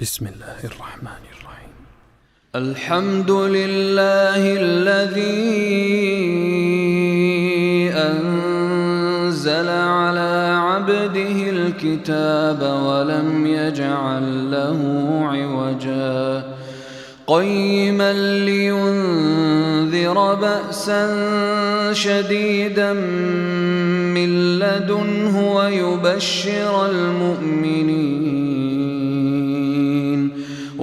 بسم الله الرحمن الرحيم. الحمد لله الذي أنزل على عبده الكتاب ولم يجعل له عوجا قيما لينذر بأسا شديدا من لدنه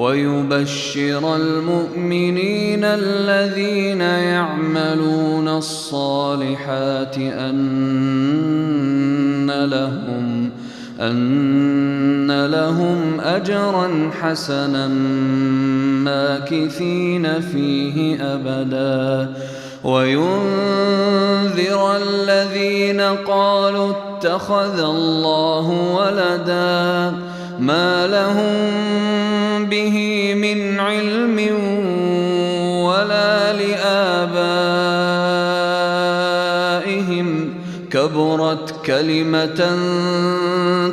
ويبشر المؤمنين الذين يعملون الصالحات أن لهم أجرا حسنا ماكثين فيه أبدا وينذر الذين قالوا اتخذ الله ولدا ما لهم به من علم ولا لآبائهم كبرت كلمة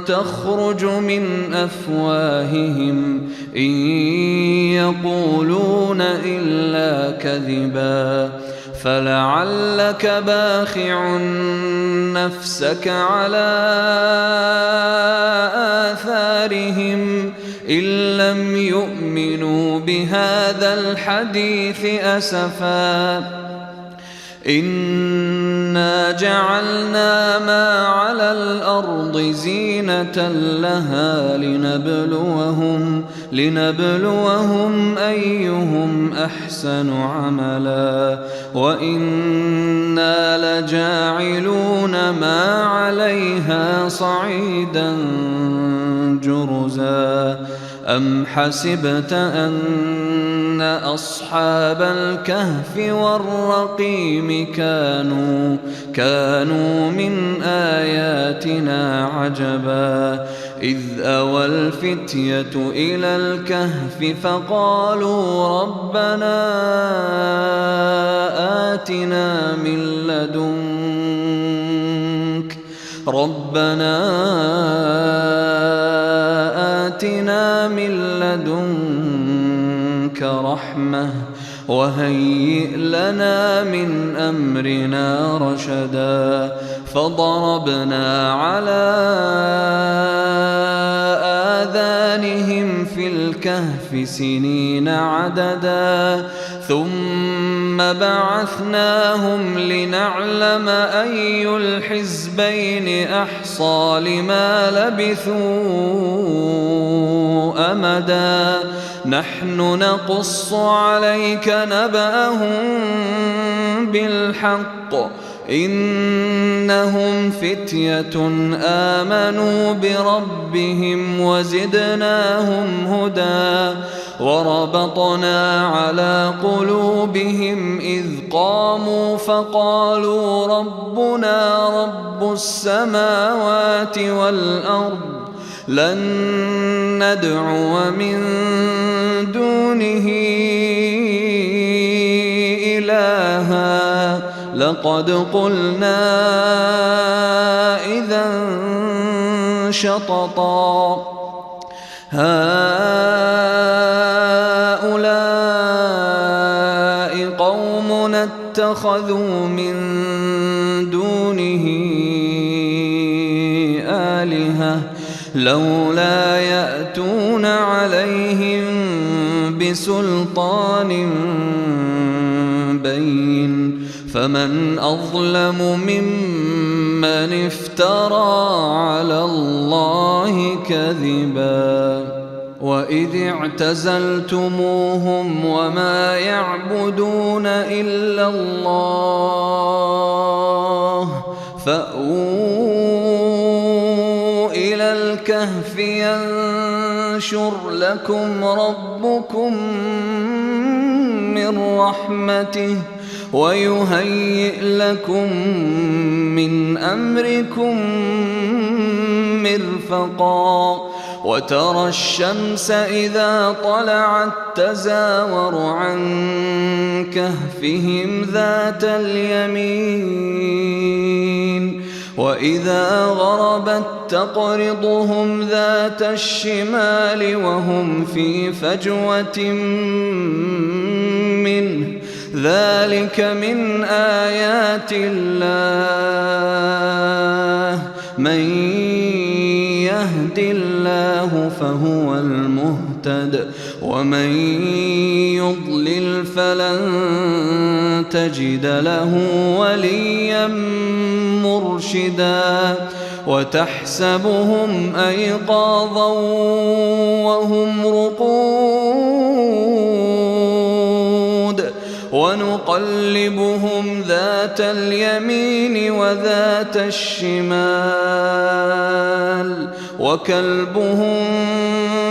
تخرج من أفواههم إن يقولون إلا كذبا فلعلك باخع نفسك على آثارهم إن لم يؤمنوا بهذا الحديث أسفا إنا جعلنا ما على الأرض زينة لها لنبلوهم أيهم أحسن عملا وإنا لجاعلون ما عليها صعيدا جرزا أم حسبت أن أصحاب الكهف والرقيم كانوا من آياتنا عجبا إذ أوى الفتية إلى الكهف فقالوا ربنا آتنا من لدنك رحمة وهيئ لنا من أمرنا رشدا فضربنا على آذانهم في الكهف سنين عددا ثم بعثناهم لنعلم أي الحزبين أحصى لما لبثوا أمدا نحن نقص عليك نبأهم بالحق إنهم فتية آمنوا بربهم وزدناهم هدى وربطنا على قلوبهم إذ قاموا فقالوا ربنا رب السماوات والأرض لن ندعو من دونه إلها لقد قلنا إذا شططا هؤلاء قومنا اتخذوا من دونه آلهة لولا يأتون عليهم بسلطان بين فمن أظلم ممن افترى على الله كذبا وإذ اعتزلتموهم وما يعبدون إلا الله فأووا إلى الكهف ينشر لكم ربكم من رحمته ويهيئ لكم من أمركم مرفقا وترى الشمس إذا طلعت تزاور عن كهفهم ذات اليمين وإذا غربت تقرضهم ذات الشمال وهم في فجوة منه ذلك من آيات الله من يهد الله فهو المهتد ومن يضلل فلن تجد له وليا مرشدا وتحسبهم أيقاظا وهم رقود ونقلبهم ذات اليمين وذات الشمال وكلبهم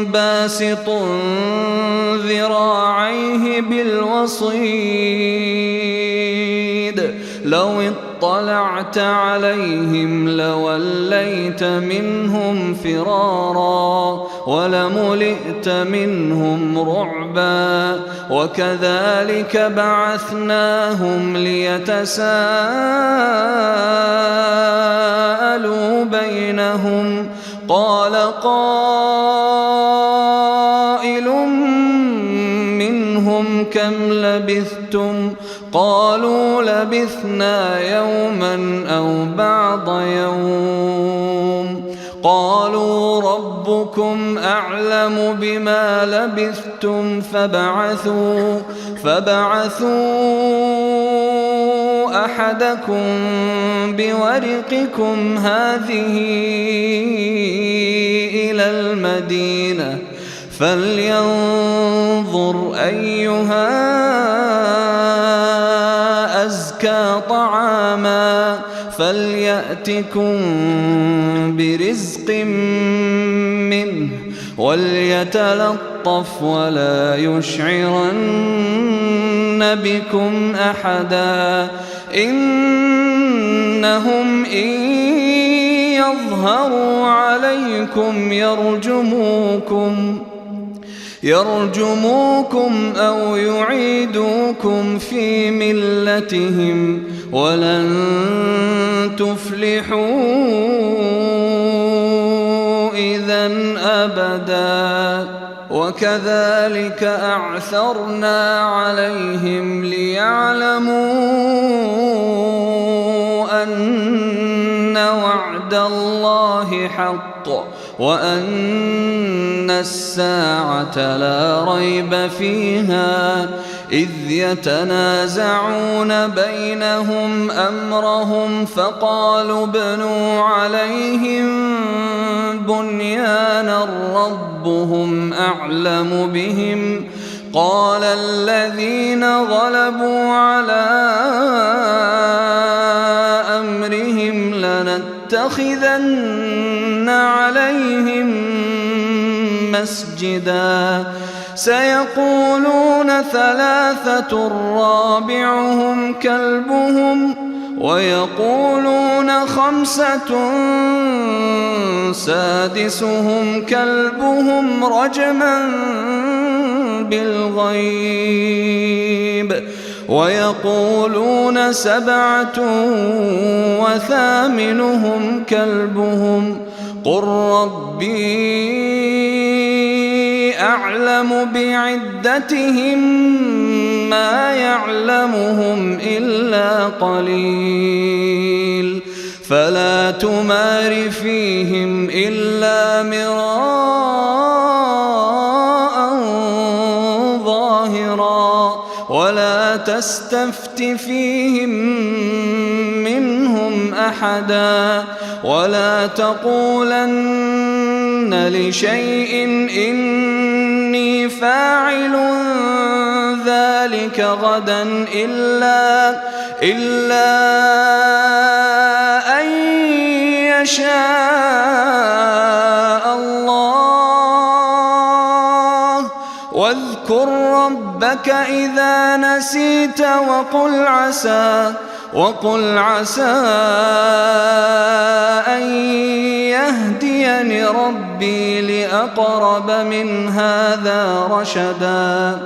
باسط ذراعيه بالوصيد لو اطلعت عليهم لوليت منهم فرارا ولملئت منهم رعبا وكذلك بعثناهم ليتساءلوا بينهم قال قائل منهم كم لبثتم قالوا لبثنا يوما أو بعض يوم قالوا ربكم أعلم بما لبثتم فابعثوا أحدكم بورقكم هذه إلى المدينة فلينظر أيها أزكى طعاما فليأتكم برزق منه وليتلطف ولا يشعرن بكم أحدا إنهم إن يظهروا عليكم يرجموكم أو يعيدوكم في ملتهم ولن تفلحوا إذن أبدا وكذلك أعثرنا عليهم ليعلموا أن وعد الله حق وأن الساعة لا ريب فيها إذ يتنازعون بينهم أمرهم فقالوا ابنوا عليهم بنيانا ربهم أعلم بهم قال الذين غلبوا على أمرهم لنتخذن عليهم مسجدا سيقولون ثلاثة رابعهم كلبهم ويقولون خمسة سادسهم كلبهم رجما بالغيب ويقولون سبعة وثامنهم كلبهم قل ربي أعلم بعدتهم ما يعلمهم إلا قليل فلا تمار فيهم إلا مراء ظاهرا ولا تستفت فيهم منهم أحدا ولا تقولن لشيء إني فاعل ذلك غدا إلا أن يشاء الله واذكر ربك إذا نسيت وقل عسى أن يهديني ربي لأقرب من هذا رشدا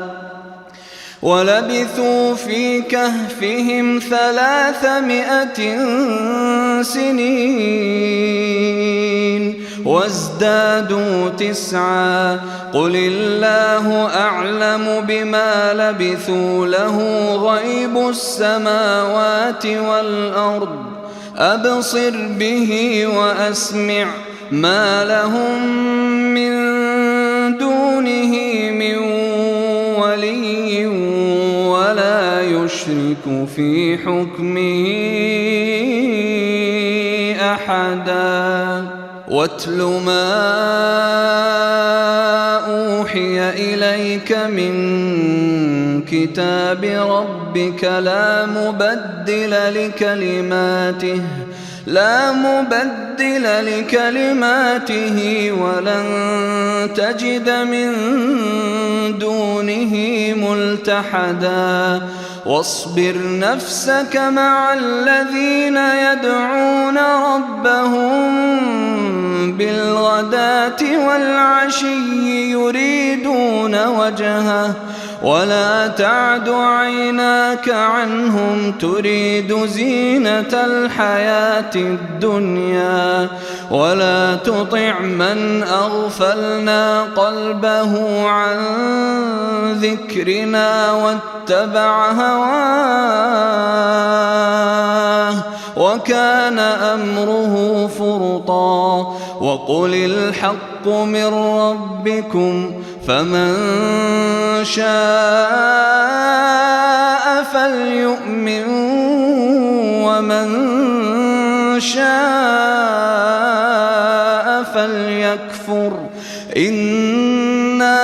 ولبثوا في كهفهم 300 سنين وازدادوا 9. قل الله أعلم بما لبثوا له غيب السماوات والأرض أبصر به وأسمع ما لهم من دونه من ولي ولا يشرك في حكمه أحدا. واتل ما أوحي إليك من كتاب ربك لا مبدل لكلماته ولن تجد من دونه ملتحدا. واصبر نفسك مع الذين يدعون ربهم بالغداة والعشي يريدون وجهه ولا تعد عيناك عنهم تريد زينة الحياة الدنيا ولا تطع من أغفلنا قلبه عن ذكرنا واتبع هواه وكان أمره فرطا. وقل الحق من ربكم فمن شاء فليؤمن ومن شاء فليكفر. إنا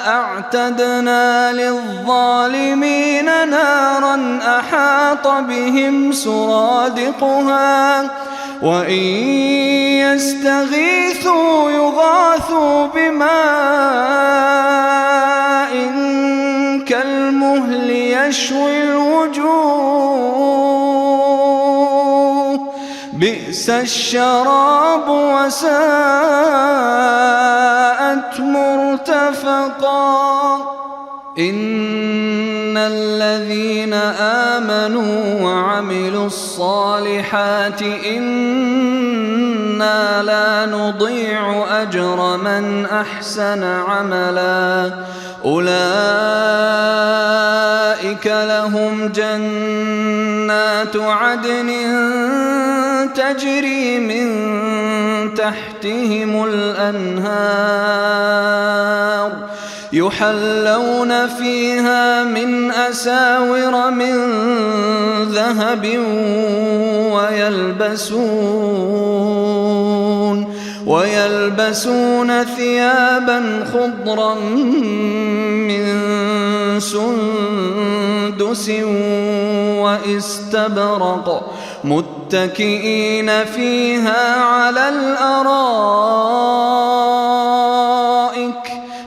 أعتدنا للظالمين نارا أحاط بهم سرادقها وإن يستغيثوا يغاثوا بماء كالمهل يشوي الوجوه بئس الشراب وساءت مرتفقا. إن الذين آمنوا وعملوا الصالحات إنا لا نضيع أجر من أحسن عملا. أولئك لهم جنات عدن تجري من تحتهم الأنهار يحلون فيها من أساور من ذهب ويلبسون ثيابا خضرا من سندس واستبرق متكئين فيها على الأرائك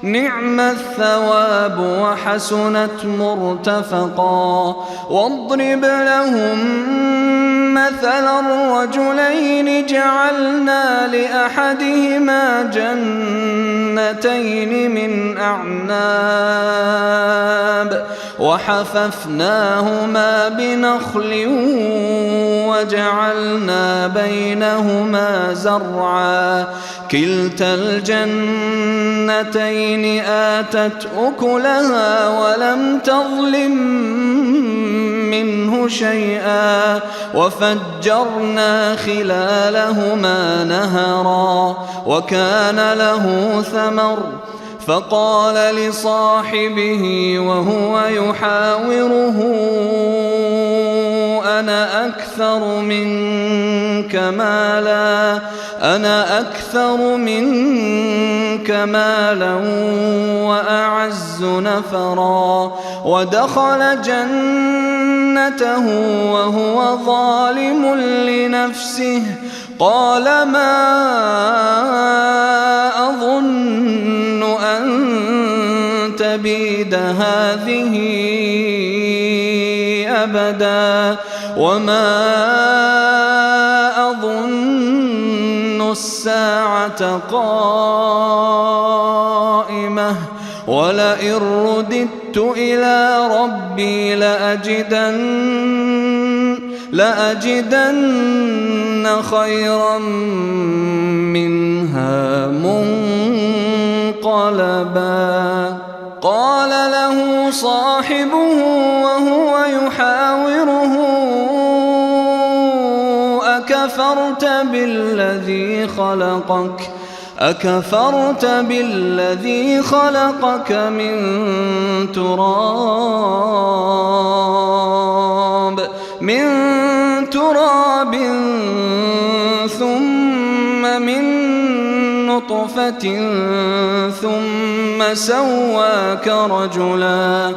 نعم الثواب وحسنت مرتفقا. واضرب لهم مثلا الرجلين جعلنا لأحدهما جنتين من أعناب وحففناهما بنخل وجعلنا بينهما زرعا كلتا الجنتين آتت أكلها ولم تظلم منه شيئا وفجرنا خلالهما نهرا وكان له ثمر فقال لصاحبه وهو يحاوره أنا أكثر منك مالا وأعز نفرا. ودخل جنته وهو ظالم لنفسه قال ما أظن أن تبيد هذه أبدا وما أظن الساعة قائمة ولئن رددت إلى ربي لأجدن خيرا منها منقلبا. قال له صاحبه وهو يحاوره أكفرت بالذي خلقك من تراب ثم من نطفة ثم سواك رجلا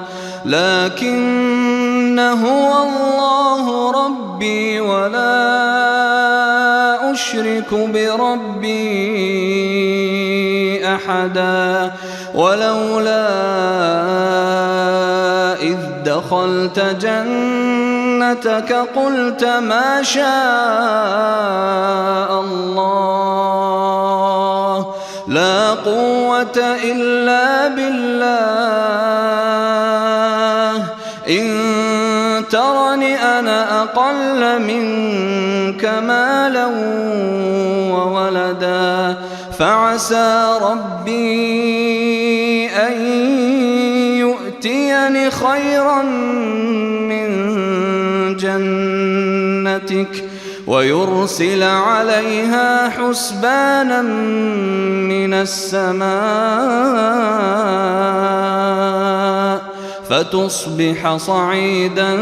لكن هو الله ربي ولا أشرك بربي أحدا. ولولا إذ دخلت جنتك قلت ما شاء الله لا قوة إلا بالله إن ترني أنا أقل منك مالا وولدا فعسى ربي أن يؤتيني خيرا من جنتك ويرسل عليها حسبانا من السماء فتصبح صعيدا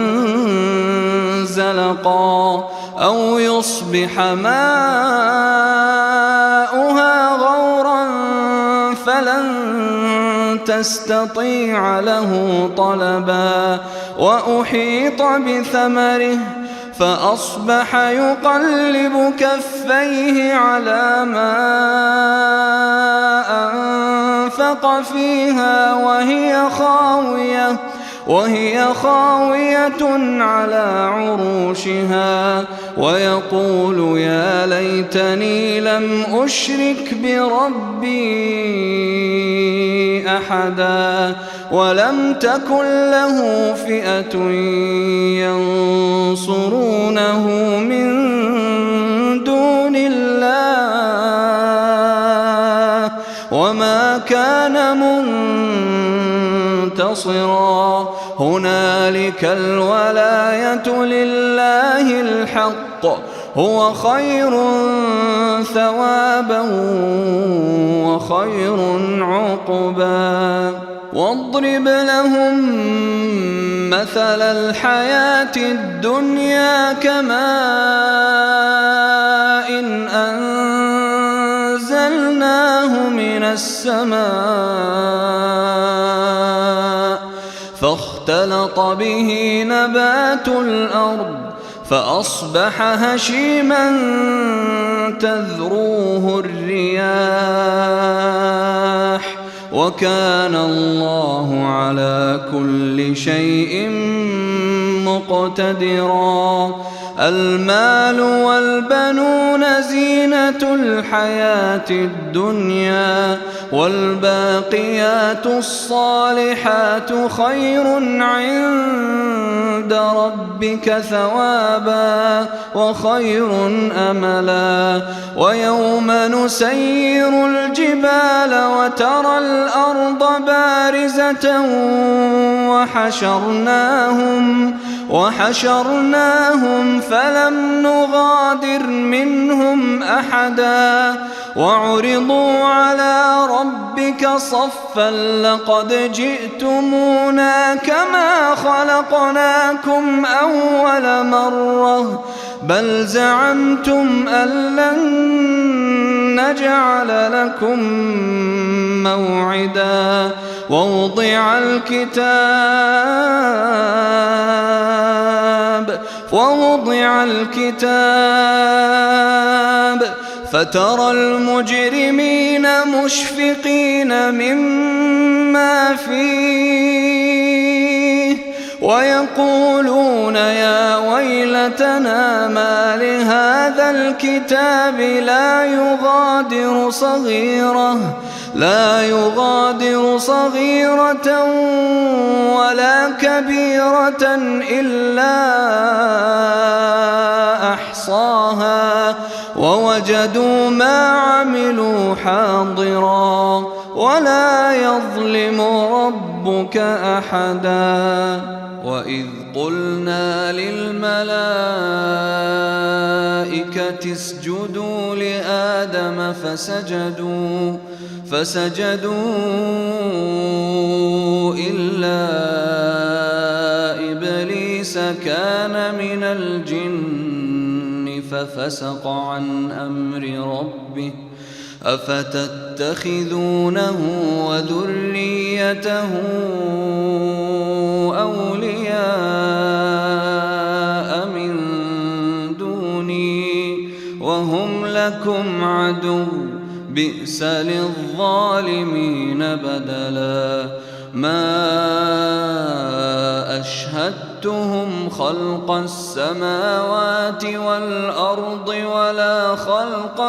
زلقا أو يصبح ماؤها غورا فلن تستطيع له طلبا. وأحيط بثمره فأصبح يقلب كفيه على ما أنفق فيها وهي خاوية على عروشها ويقول يا ليتني لم أشرك بربي أحدا ولم تكن له فئة ينصرونه من دون الله وما كان منتصرا. هنالك الولاية لله الحق هو خير ثوابا وخير عقبا. واضرب لهم مثل الحياة الدنيا كماء أنزلناه من السماء فاختلط به نبات الأرض فأصبح هشيما تذروه الرياح وكان الله على كل شيء مقتدرا. المال والبنون زينة الحياة الدنيا والباقيات الصالحات خير عند ربك ثوابا وخير أملا. ويوم نسير الجبال وترى الأرض بارزة وحشرناهم فلم نغادر منهم أحدا وعرضوا على ربك صفا لقد جئتمونا كما خلقناكم أول مرة بل زعمتم أن لن نجعل لكم موعدا. ووضع الكتاب فترى المجرمين مشفقين مما فيه ويقولون يا ويلتنا ما لهذا الكتاب لا يغادر لا يغادر صغيرة ولا كبيرة إلا أحصاها ووجدوا ما عملوا حاضرا ولا يظلم ربك أحدا. وإذ قلنا للملائكة اسجدوا لآدم فسجدوا إلا إبليس كان من الجن ففسق عن أمر ربه أفتتخذونه وذريته أولياء من دوني وهم لكم عدو بئس للظالمين بدلا. ما أشهدتهم خلق السماوات والأرض ولا خلق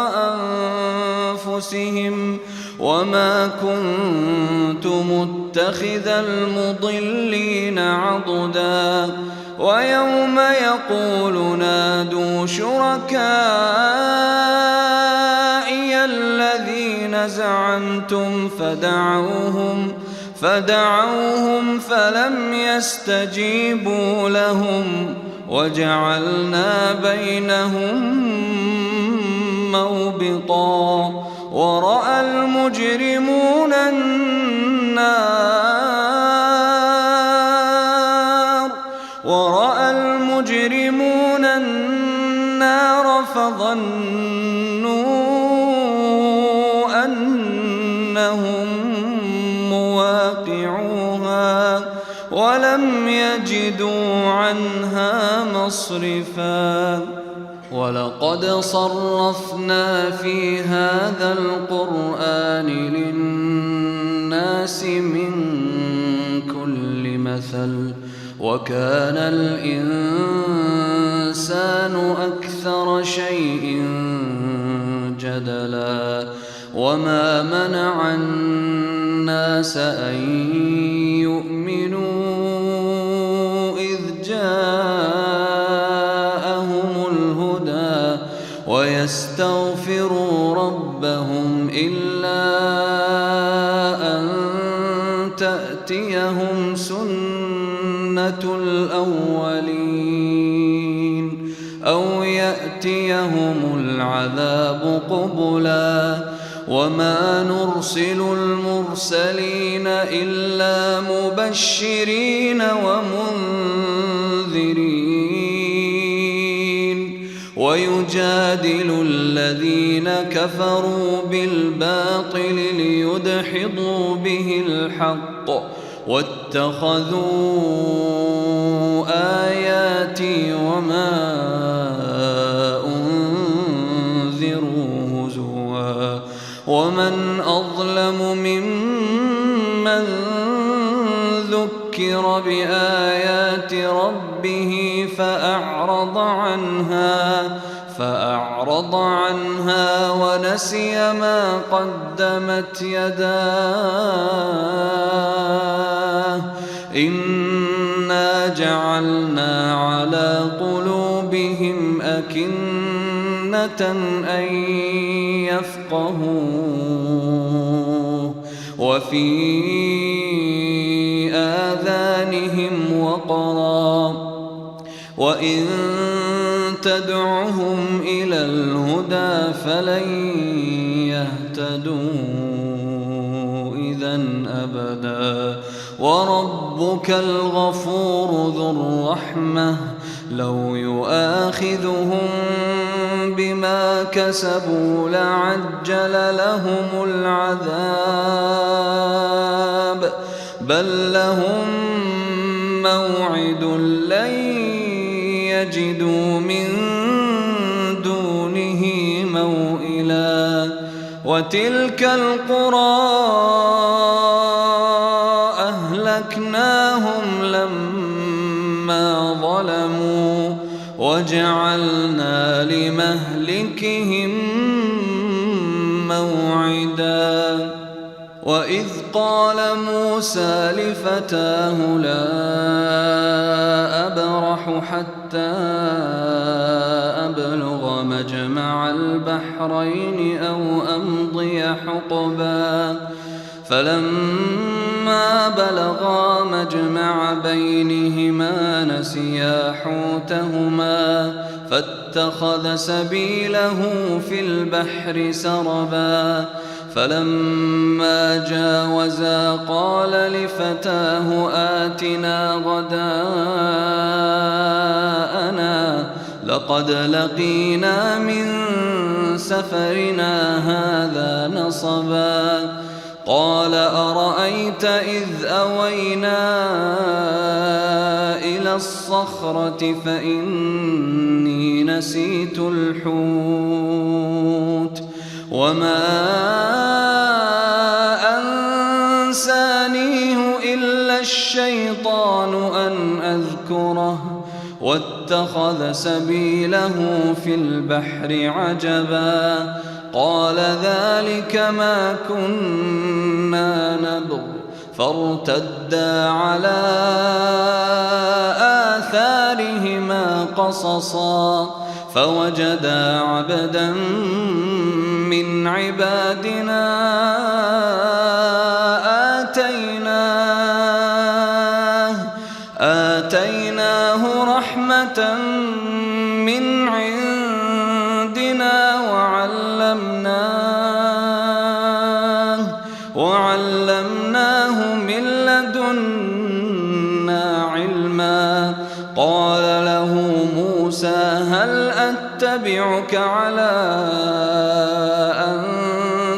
أنفسهم وما كنت متخذ المضلين عضدا. ويوم يقول نادوا شركائي الذين زعمتم فدعوهم فلم يستجيبوا لهم وجعلنا بينهم موبقا. ورأى المجرمون النار فظنوا أنهم مواقعوها ولم يجدوا عنها مصرفا. ولقد صرفنا في هذا القرآن للناس من كل مثل وكان الإنسان أكثر شيء جدلا. وما منع الناس أن يؤمنوا إذ جاءهم الهدى ويستغفروا ربهم إلا أن تأتيهم سنة الأولين أو يأتيهم العذاب قبلا. وما نرسل المرسلين إلا مبشرين ومنذرين ويجادل الذين كفروا بالباطل ليدحضوا به الحق واتخذوا آياتي وما أنذروا هزوا. ومن أظلم ممن ذكر بآيات ربه فأعرض عنها ونسي ما قدمت يداه. إنا جعلنا على قلوبهم أكنة أن يفقهوه وفي آذانهم وقرا وإن تدعهم إلى الهدى فلن يهتدوا إذن أبدا. وربك الغفور ذو الرحمة لو يؤاخذهم بما كسبوا لعجل لهم العذاب بل لهم موعد لن يجدوا من دونه موئلا. وتلك القرى أهلكناهم لما ظلموا وجعلنا لمهلكهم موعدا. قال موسى لفتاه لا أبرح حتى أبلغ مجمع البحرين أو أمضي حقبا فلما بلغا مجمع بينهما نسيا حوتهما فاتخذ سبيله في البحر سربا فلما جاوزا قال لفتاه آتنا غداءنا لقد لقينا من سفرنا هذا نصبا قال أرأيت إذ أوينا إلى الصخرة فإني نسيت الحوت وما أنسانيه إلا الشيطان أن أذكره واتخذ سبيله في البحر عجبا قال ذلك ما كنا نبغ فارتدا على آثارهما قصصا فوجدا عبدا من عبادنا آتيناه رحمة من عندنا وعلمناه من لدنا علما قال له موسى هل أتبعك على أن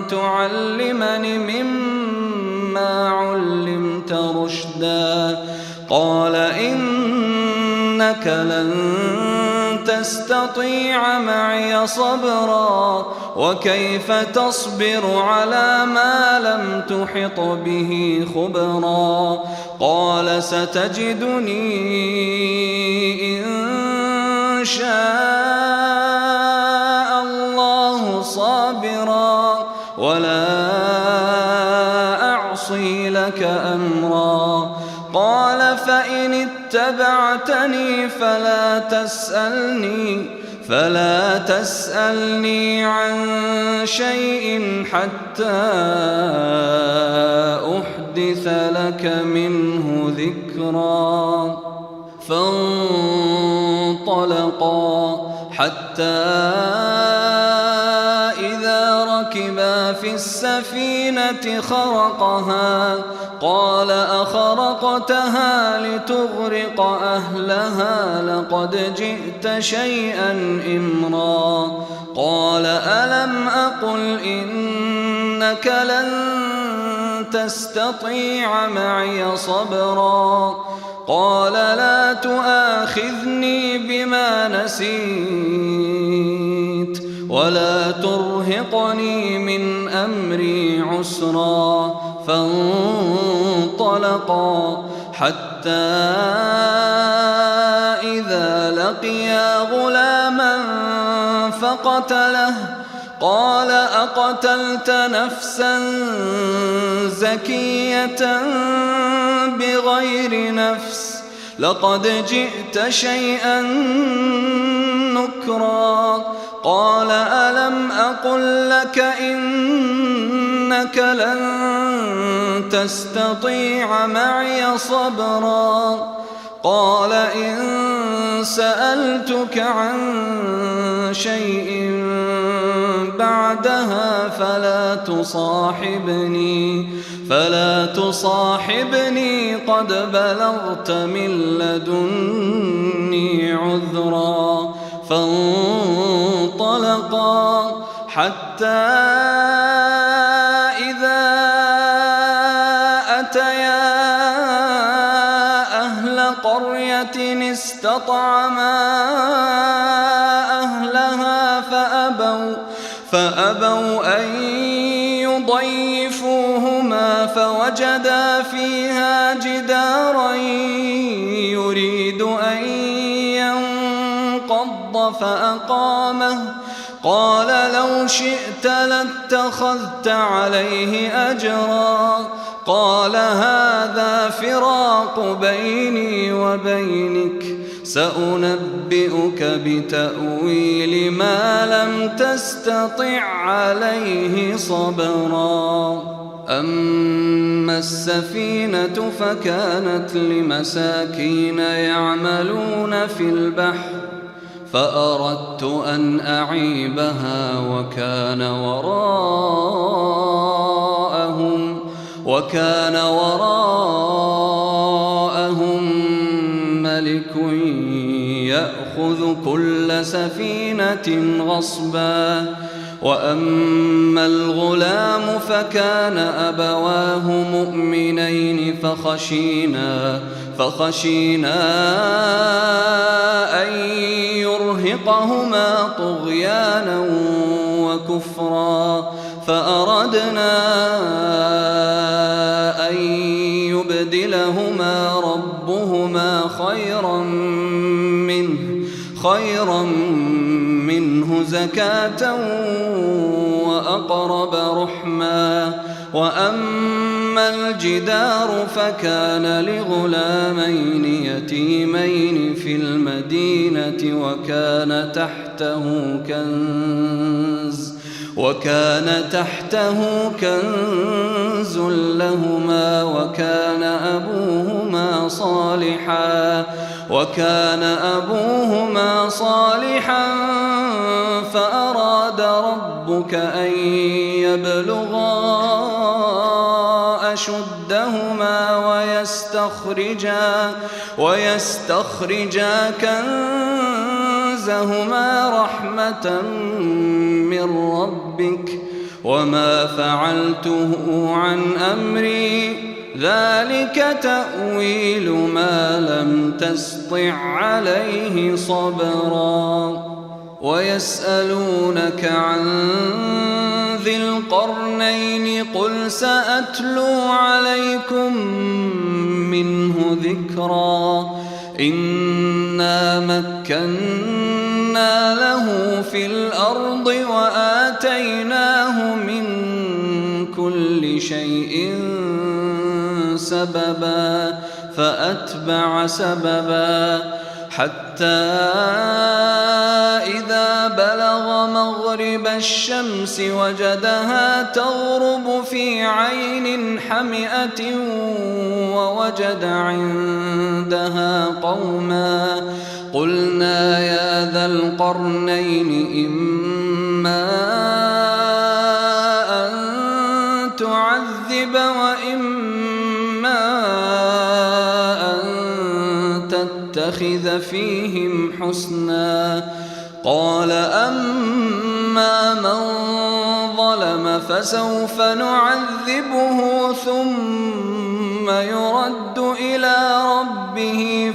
تعلمني مما علمت رشدا قال إنك لن تستطيع معي صبرا وكيف تصبر على ما لم تحط به خبرا قال ستجدني إن شاء الله صابرا ولا أعصي لك أمرا قال فإن اتبعتني فلا تسألني عن شيء حتى أحدث لك منه ذكرا فانطلقا حتى إذا ركبا في السفينة خرقها قال أخرقتها لتغرق أهلها لقد جئت شيئا إمرا قال ألم أقل إنك لن تستطيع معي صبرا قال لا تؤاخذني بما نسيت ولا ترهقني من أمري عسرا فانطلقا حتى إذا لقيا غلاما فقتله قال أقتلت نفسا زكية بغير نفس لقد جئت شيئا نكرا قال ألم أقل لك إنك لن تستطيع معي صبرا قال إن سألتك عن شيء بعدها فلا تصاحبني قد بلغت من لدني عذرا فانطلقا حتى إذا أتيا أهل قرية استطعما أهلها فأبوا أن يضيفوهما فوجدا فيها جدارا يريد أن ينقض فأقامه قال لو شئت لاتخذت عليه أجرا قال هذا فراق بيني وبينك سأنبئك بتأويل ما لم تستطع عليه صبرا أما السفينة فكانت لمساكين يعملون في البحر فأردت أن أعيبها وكان وراءهم ملك يأخذ كل سفينة غصبا وأما الغلام فكان أبواه مؤمنين فخشينا أن يرهقهما طغيانا وكفرا فأردنا أن يبدلهما ربهما خيرا منه زكاة وأقرب رحما وأما الجدار فكان لغلامين يتيمين في المدينة وكان تحته كنز لهما وكان أبوهما صالحا فأراد ربك أن يبلغا أشدهما ويستخرجا كنزهما رحمة من ربك وما فعلته عن أمري ذلك تأويل ما لم تسطع عليه صبرا ويسألونك عن ذي القرنين قل سأتلو عليكم منه ذكرا إنا مكنا له في الأرض وآتيناه من كل شيء سببا فأتبع سببا حتى إذا بلغ مغرب الشمس وجدها تغرب في عين حمئة ووجد عندها قوما قلنا يا ذا القرنين إما أن تعذب وإما أن تتخذ فيهم حسنا قال أما من ظلم فسوف نعذبه ثم يرد إلى ربه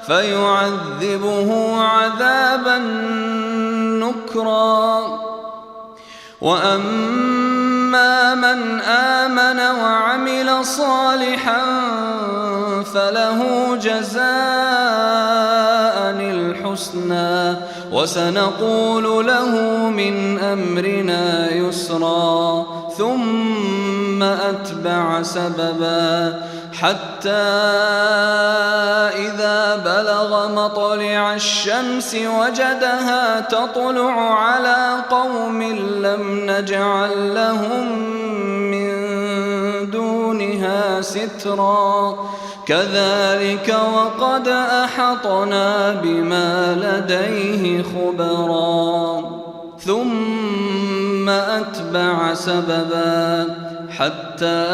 فيعذبه عذابا نكرا وأما من آمن وعمل صالحا فله جزاء الحسنى وسنقول له من أمرنا يسرا ثم أتبع سببا حتى إذا بلغ مطلع الشمس وجدها تطلع على قوم لم نجعل لهم من دونها سترا كذلك وقد أحطنا بما لديه خبرا ثم أتبع سببا حتى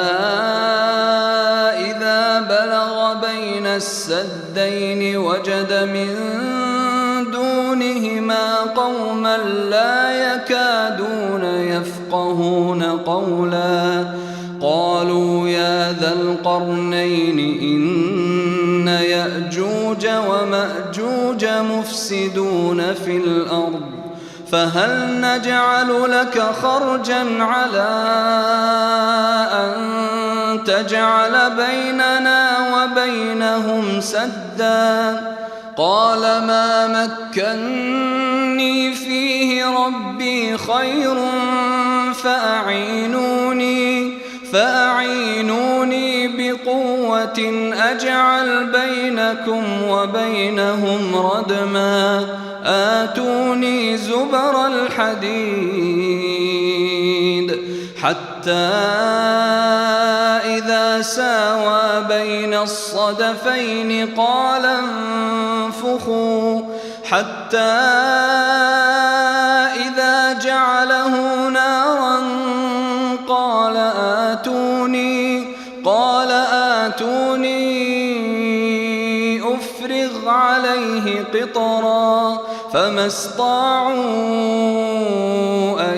إذا بلغ بين السدين وجد من دونهما قوما لا يكادون يفقهون قولا قالوا يا ذا القرنين إن يأجوج ومأجوج مفسدون في الأرض فهل نجعل لك خرجا على أن تجعل بيننا وبينهم سدا قال ما مكني فيه ربي خير فأعينوني بقوة أجعل بينكم وبينهم ردما آتوني زبر الحديد حتى إذا ساوى بين الصدفين قال انفخوا حتى إذا جعله نارا قال آتوني أفرغ عليه قطرا فما استطاعوا أن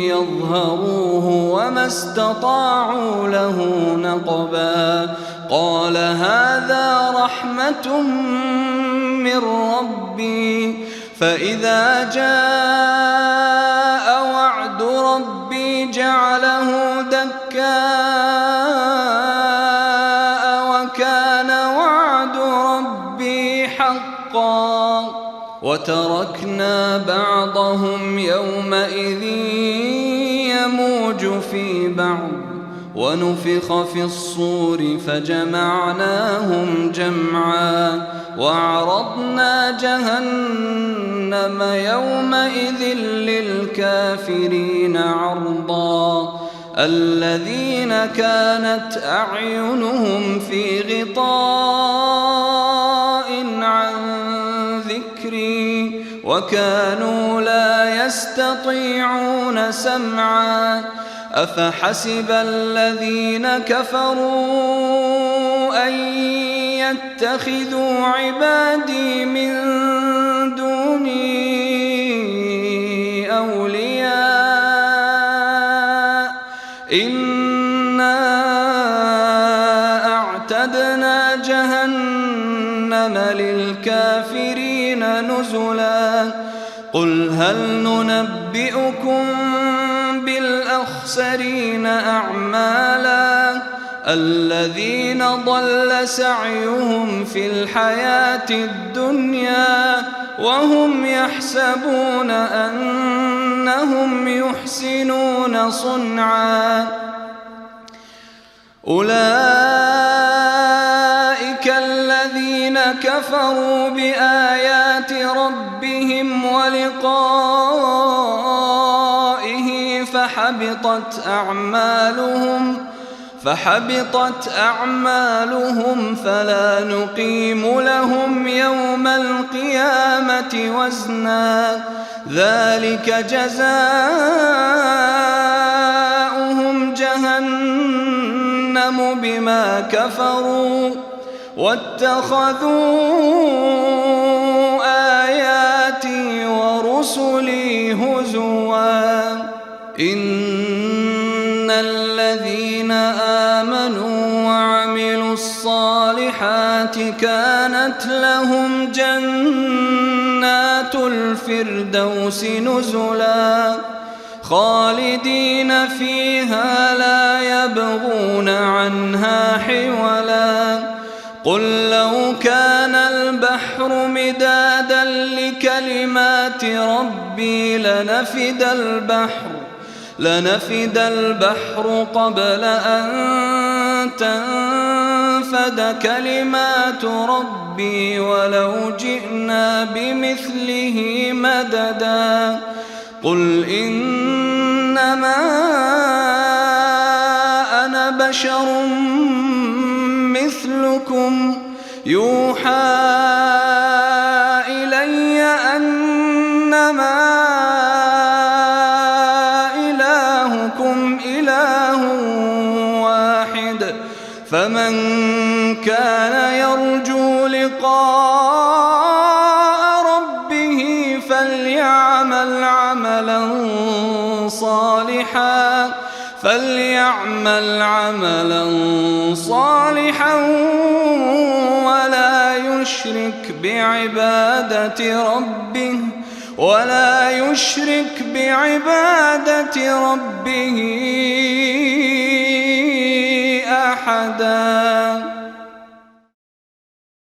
يظهروه وما استطاعوا له نقبا قال هذا رحمة من ربي فإذا جاء وعد ربي جعله دكاء وكان وعد ربي حقا وتركنا بعضهم يومئذ يموج في بعض ونفخ في الصور فجمعناهم جمعا وعرضنا جهنم يومئذ للكافرين عرضا الذين كانت أعينهم في غطاء عن ذكري وكانوا لا يستطيعون سمعا أفحسب الذين كفروا أن يتخذوا عبادي من دوني أولياء إنا أعتدنا جهنم للكافرين نزلا قل هل ننبئكم بالأخسرين أعمالا الذين ضل سعيهم في الحياة الدنيا وهم يحسبون أنهم يحسنون صنعا أولئك الذين كفروا بآيات ربهم ولقائه فحبطت أعمالهم فلا نقيم لهم يوم القيامة وزنا ذلك جزاؤهم جهنم بما كفروا واتخذوا آياتي ورسلي هزوا إن الذين آمنوا وعملوا الصالحات كانت لهم جنات الفردوس نزلا خالدين فيها لا يبغون عنها حولا قل لو كان البحر مدادا لكلمات ربي لنفد البحر قبل أن تنفد كلمات ربي ولو جئنا بمثله مددا قل إنما أنا بشر مثلكم يوحى إلي أنما إلهكم إله واحد فمن كان يرجو لقاء ربه فليعمل عملا صالحا ولا يشرك بعبادة ربه أحدا.